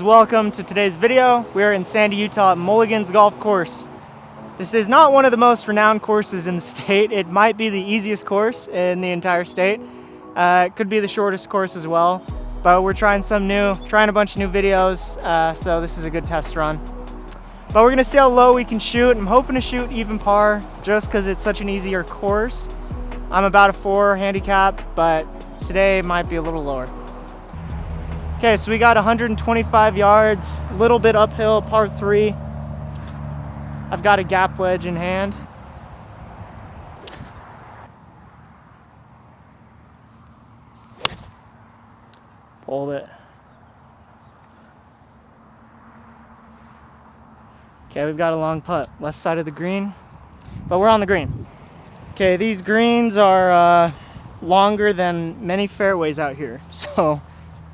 Welcome to today's video. We're in Sandy, Utah at Mulligan's Golf Course. This is not one of the most renowned courses in the state. It might be the easiest course in the entire state. It could be the shortest course as well, but we're trying some new, trying a bunch of new videos, so this is a good test run. But we're gonna see how low we can shoot. I'm hoping to shoot even par just because it's such an easier course. I'm about a 4 handicap, but today might be a little lower. Okay, so we got 125 yards, a little bit uphill, par 3. I've got a gap wedge in hand. Pulled it. Okay, we've got a long putt, left side of the green, but we're on the green. Okay, these greens are longer than many fairways out here, so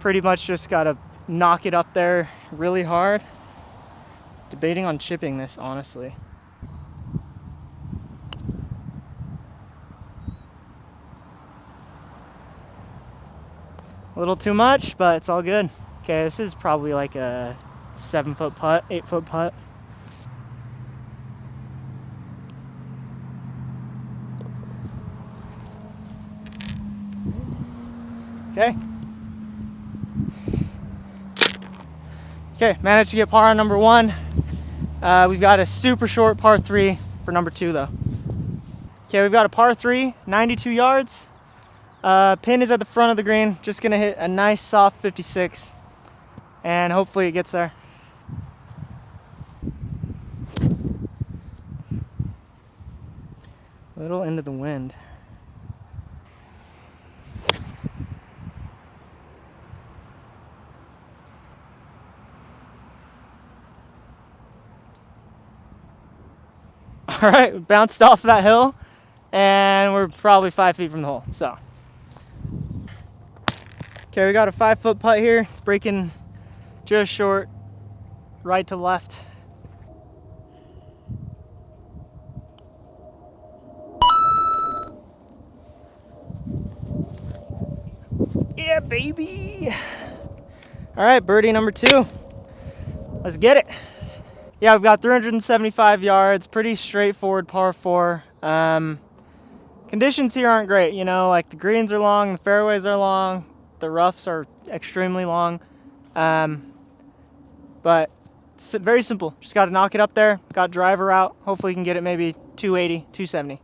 pretty much just gotta knock it up there really hard. Debating on chipping this, honestly. A little too much, but it's all good. Okay, this is probably like a 7-foot putt, 8-foot putt. Okay. Okay, managed to get par on number 1. We've got a super short par 3 for number 2 though. Okay, we've got a par 3, 92 yards. Pin is at the front of the green. Just gonna hit a nice soft 56 and hopefully it gets there. A little into the wind. All right, we bounced off that hill and we're probably 5 feet from the hole, so. Okay, we got a 5-foot putt here. It's breaking just short, right to left. Yeah, baby. All right, birdie number 2. Let's get it. Yeah, we've got 375 yards, pretty straightforward par 4. Conditions here aren't great, you know, like the greens are long, the fairways are long, the roughs are extremely long. But it's very simple. Just got to knock it up there, got driver out. Hopefully you can get it maybe 280, 270.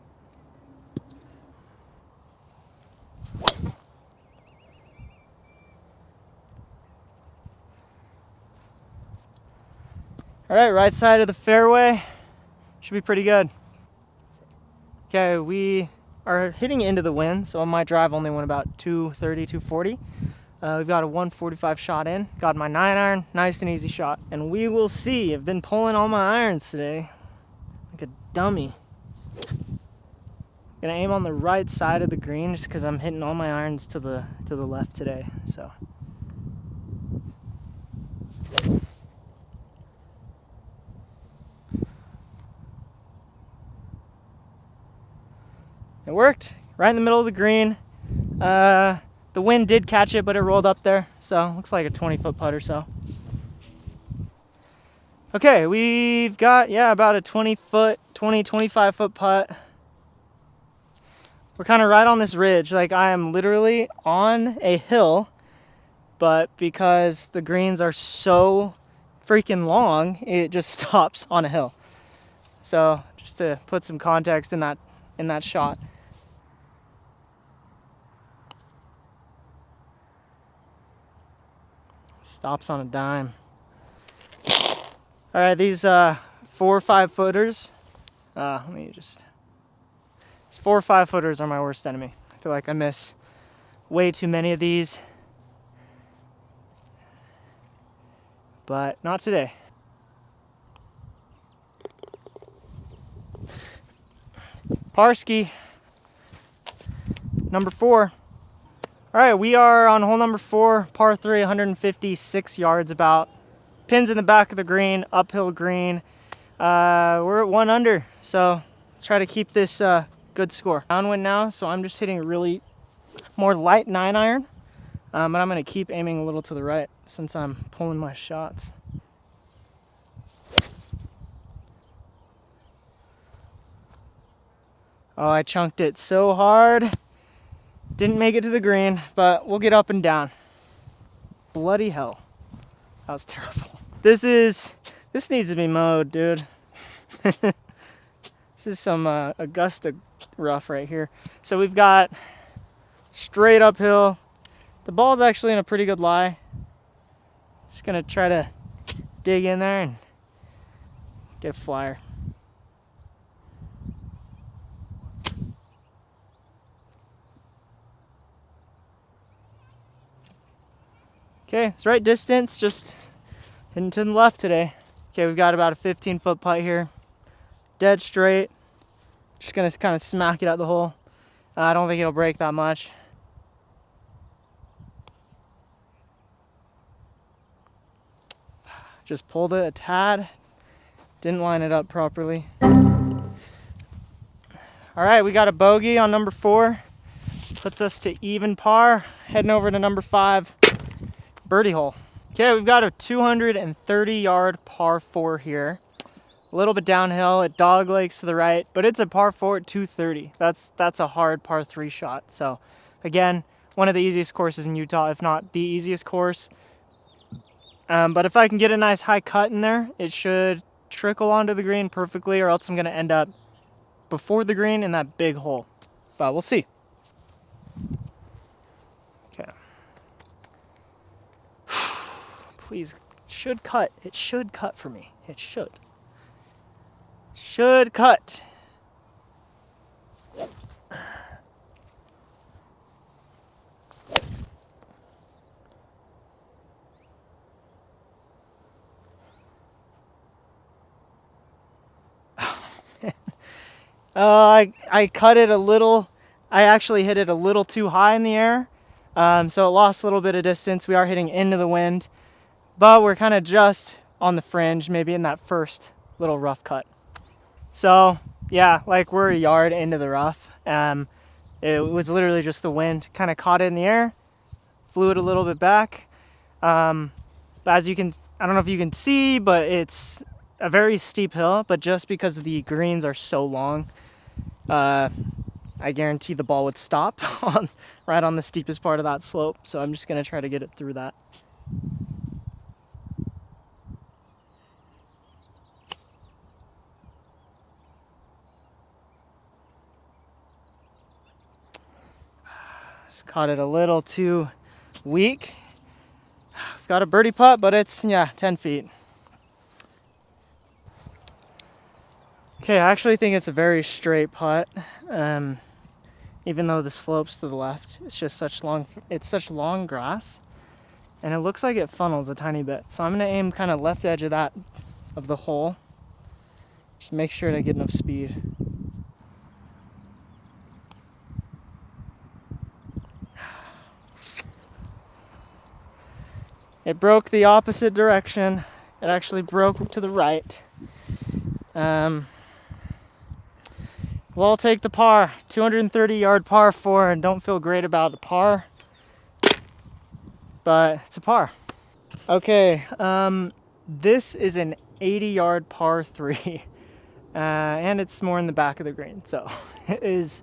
All right, right side of the fairway. Should be pretty good. Okay, we are hitting into the wind, so my drive only went about 230, 240. We've got a 145 shot in. Got my 9-iron, nice and easy shot. And we will see. I've been pulling all my irons today, like a dummy. Gonna aim on the right side of the green just because I'm hitting all my irons to the left today. So. It worked, right in the middle of the green. The wind did catch it, but it rolled up there. So looks like a 20-foot putt or so. Okay, we've got, about a 25-foot putt. We're kind of right on this ridge. Like I am literally on a hill, but because the greens are so freaking long, it just stops on a hill. So just to put some context in that shot. Stops on a dime. All right, these 4 or 5 footers. These 4 or 5 footers are my worst enemy. I feel like I miss way too many of these, but not today. Parski, number 4. All right, we are on hole number 4, par 3, 156 yards about. Pins in the back of the green, uphill green. We're at 1 under, so let's try to keep this good score. Downwind now, so I'm just hitting a really more light 9-iron. But I'm gonna keep aiming a little to the right, since I'm pulling my shots. Oh, I chunked it so hard. Didn't make it to the green, but we'll get up and down. Bloody hell. That was terrible. This needs to be mowed, dude. This is some Augusta rough right here. So we've got straight uphill. The ball's actually in a pretty good lie. Just gonna try to dig in there and get a flyer. Okay, it's right distance, just heading to the left today. Okay, we've got about a 15-foot putt here. Dead straight. Just gonna kind of smack it at the hole. I don't think it'll break that much. Just pulled it a tad. Didn't line it up properly. All right, we got a bogey on number 4. Puts us to even par. Heading over to number 5, birdie hole. Okay, we've got a 230-yard par 4 here. A little bit downhill. It dog legs to the right, but it's a par 4 at 230. That's a hard par 3 shot. So, again, one of the easiest courses in Utah, if not the easiest course. But if I can get a nice high cut in there, it should trickle onto the green perfectly, or else I'm going to end up before the green in that big hole. But we'll see. Okay. Please, should cut. It should cut for me. It should. Should cut. I cut it a little. I actually hit it a little too high in the air, so it lost a little bit of distance. We are hitting into the wind, but we're kind of just on the fringe, maybe in that first little rough cut. So yeah, like we're a yard into the rough. It was literally just the wind kind of caught it in the air, flew it a little bit back. But as you can, I don't know if you can see, but it's a very steep hill, but just because the greens are so long, I guarantee the ball would stop right on the steepest part of that slope. So I'm just gonna try to get it through that. Just caught it a little too weak. I've got a birdie putt, but it's, 10 feet. Okay, I actually think it's a very straight putt, even though the slope's to the left. It's just such long grass, and it looks like it funnels a tiny bit. So I'm gonna aim kind of left edge of the hole. Just make sure to get enough speed. It broke the opposite direction. It actually broke to the right. Well, I'll take the par. 230-yard par 4, and don't feel great about the par, but it's a par. Okay, this is an 80-yard par 3, and it's more in the back of the green, so it is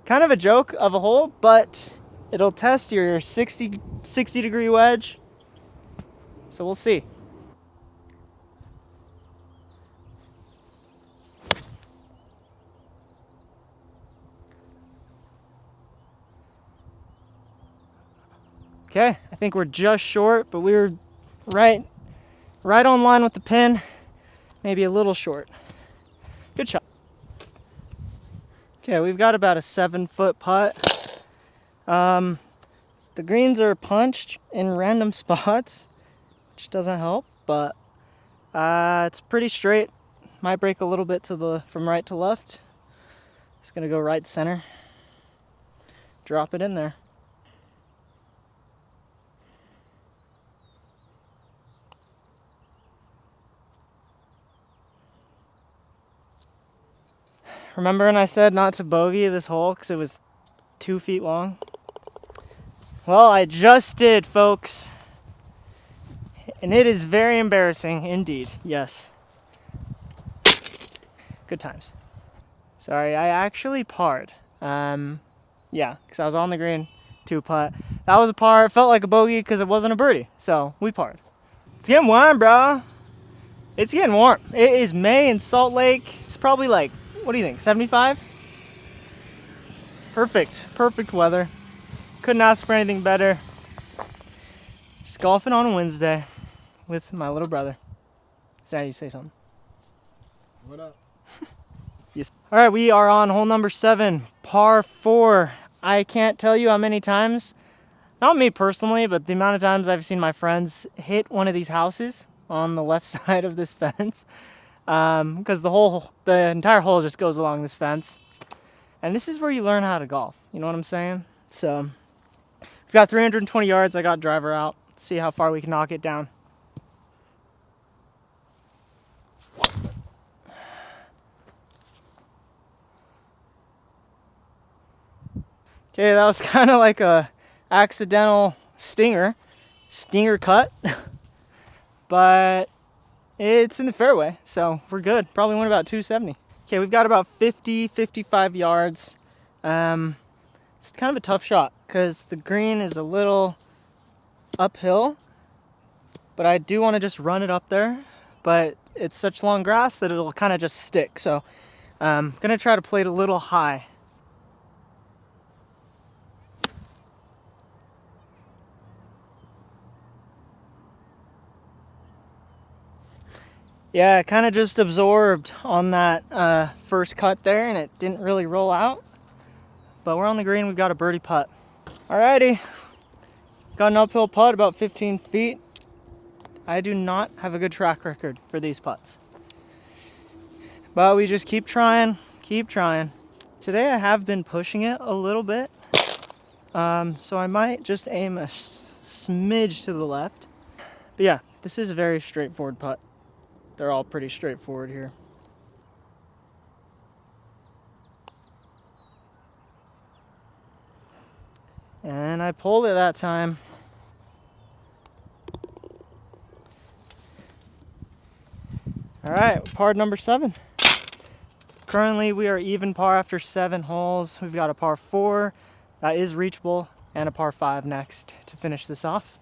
kind of a joke of a hole, but it'll test your 60-degree wedge, so we'll see. Okay, I think we're just short, but we were right on line with the pin, maybe a little short. Good shot. Okay, we've got about a 7-foot putt. The greens are punched in random spots, which doesn't help, but it's pretty straight. Might break a little bit from right to left. Just gonna go right center. Drop it in there. Remember when I said not to bogey this hole because it was 2 feet long? Well, I just did, folks. And it is very embarrassing indeed. Yes. Good times. Sorry, I actually parred. Yeah, because I was on the green, 2-putt. That was a par. It felt like a bogey because it wasn't a birdie. So we parred. It's getting warm, bro. It's getting warm. It is May in Salt Lake. It's probably like, what do you think, 75? Perfect weather. Couldn't ask for anything better. Just golfing on a Wednesday with my little brother. Is that how you say something? What up? Yes. All right, we are on hole number 7, par 4. I can't tell you how many times, not me personally, but the amount of times I've seen my friends hit one of these houses on the left side of this fence, because the entire hole just goes along this fence. And this is where you learn how to golf. You know what I'm saying? So we've got 320 yards. I got driver out. Let's see how far we can knock it down. Okay, that was kind of like a accidental stinger cut, but it's in the fairway, so we're good. Probably went about 270. Okay, we've got about 55 yards. It's kind of a tough shot because the green is a little uphill, but I do want to just run it up there, but it's such long grass that it'll kind of just stick. So I'm gonna try to play it a little high. Yeah, it kind of just absorbed on that first cut there, and it didn't really roll out. But we're on the green, we've got a birdie putt. Alrighty, got an uphill putt about 15 feet. I do not have a good track record for these putts. But we just keep trying. Today I have been pushing it a little bit. So I might just aim a smidge to the left. But yeah, this is a very straightforward putt. They're all pretty straightforward here. And I pulled it that time. All right, par number 7. Currently we are even par after 7 holes. We've got a par 4 that is reachable and a par 5 next to finish this off.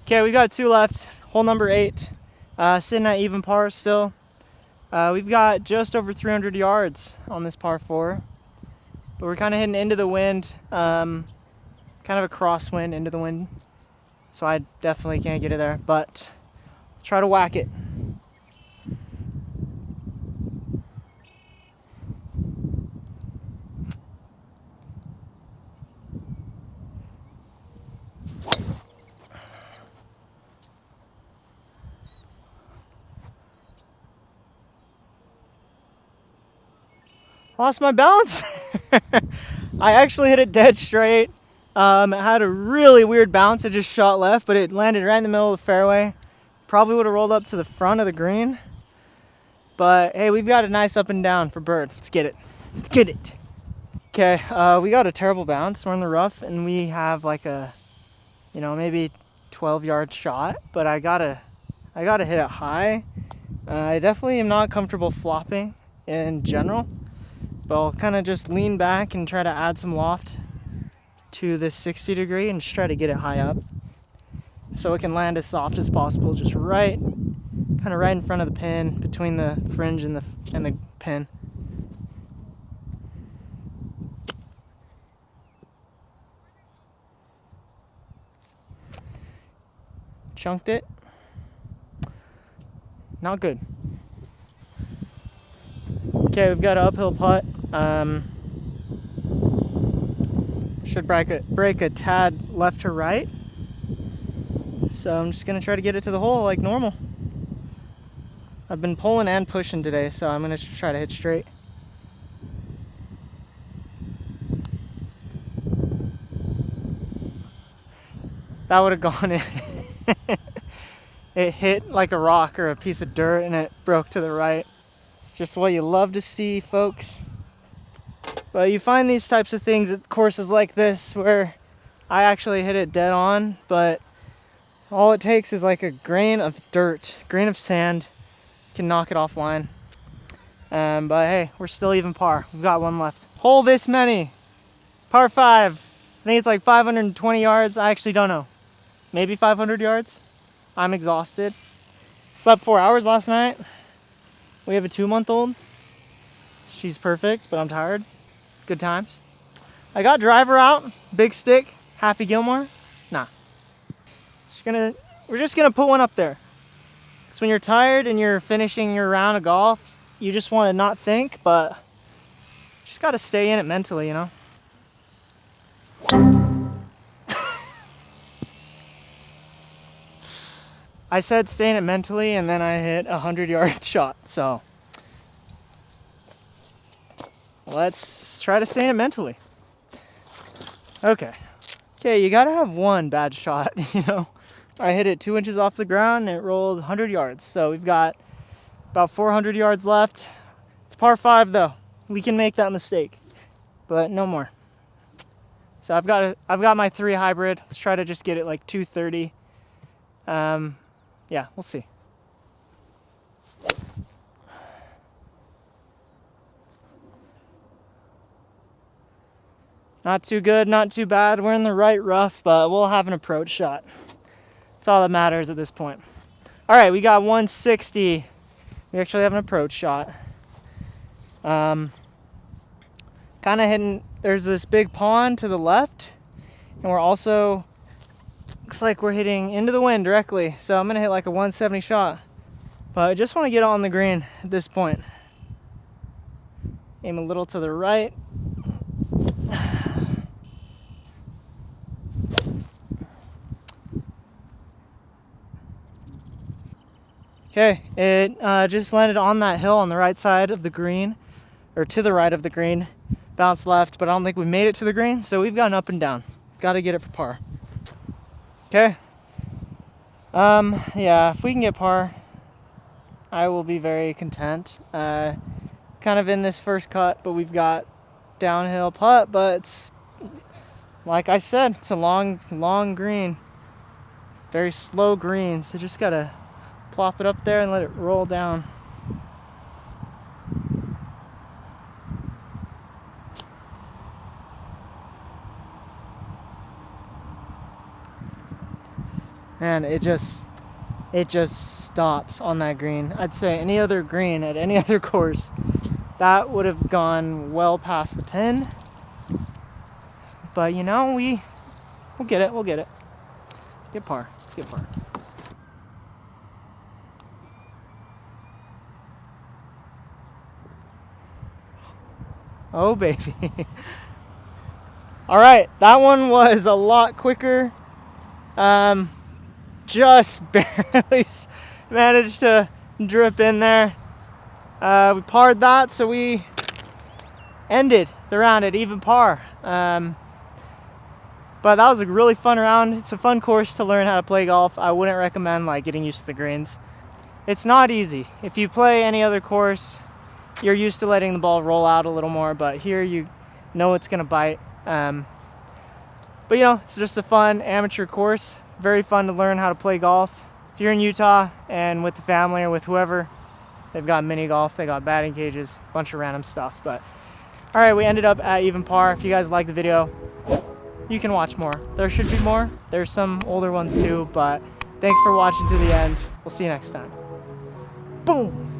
Okay, we got 2 left. Hole number 8, sitting at even par still. We've got just over 300 yards on this par 4, but we're kind of heading into the wind, kind of a crosswind into the wind, so I definitely can't get it there, but let's try to whack it. Lost my balance. I actually hit it dead straight. It had a really weird bounce. It just shot left, but it landed right in the middle of the fairway. Probably would have rolled up to the front of the green. But hey, we've got a nice up and down for bird. Let's get it. Okay, we got a terrible bounce. We're in the rough, and we have like a, maybe 12-yard shot. But I gotta hit it high. I definitely am not comfortable flopping in general. But I'll kind of just lean back and try to add some loft to this 60 degree and just try to get it high up so it can land as soft as possible, just right in front of the pin, between the fringe and the pin. Chunked it. Not good. Okay, we've got an uphill putt. Should break a tad left to right. So I'm just gonna try to get it to the hole like normal. I've been pulling and pushing today, so I'm gonna try to hit straight. That would have gone in. It hit like a rock or a piece of dirt and it broke to the right. It's just what you love to see, folks. But you find these types of things at courses like this where I actually hit it dead on, but All it takes is like a grain of dirt, grain of sand, can knock it offline. But hey, we're still even par. We've got one left. Hole this many. Par 5. I think it's like 520 yards. I actually don't know. Maybe 500 yards. I'm exhausted. Slept 4 hours last night. We have a 2-month-old. She's perfect, but I'm tired. Good times. I got driver out. Big stick. Happy Gilmore. Nah. We're just gonna put one up there. Because when you're tired and you're finishing your round of golf, you just want to not think, but you just got to stay in it mentally, you know? I said stay in it mentally, and then I hit a 100-yard shot, so let's try to stay in it mentally. Okay, you got to have one bad shot, you know? I hit it 2 inches off the ground, and it rolled 100 yards, so we've got about 400 yards left. It's par 5 though. We can make that mistake, but no more. So I've got my 3 hybrid. Let's try to just get it like 230. Yeah, we'll see. Not too good, not too bad. We're in the right rough, but we'll have an approach shot. That's all that matters at this point. All right, we got 160. We actually have an approach shot. Kind of hidden. There's this big pond to the left, and we're also, looks like we're hitting into the wind directly. So I'm gonna hit like a 170 shot, but I just want to get on the green at this point. Aim a little to the right. Okay, it just landed on that hill on the right side of the green, or to the right of the green. Bounced left, but I don't think we made it to the green, so we've got an up and down. Got to get it for par. Okay. Yeah, if we can get par, I will be very content. Kind of in this first cut, but we've got downhill putt, but it's, like I said, it's a long green. Very slow green, so just gotta plop it up there and let it roll down. And it just stops on that green. I'd say any other green at any other course, that would have gone well past the pin. But you know, we'll get it. We'll get it. Get par. Let's get par. Oh, baby. All right, that one was a lot quicker. Just barely managed to drip in there. We parred that, so we ended the round at even par. But that was a really fun round. It's a fun course to learn how to play golf. I wouldn't recommend like getting used to the greens. It's not easy. If you play any other course, you're used to letting the ball roll out a little more, but here you know it's gonna bite. But you know, it's just a fun amateur course. Very fun to learn how to play golf. If you're in Utah and with the family or with whoever, they've got mini golf, they got batting cages, a bunch of random stuff. But all right, we ended up at even par. If you guys like the video, you can watch more. There should be more. There's some older ones too, but thanks for watching to the end. We'll see you next time. Boom.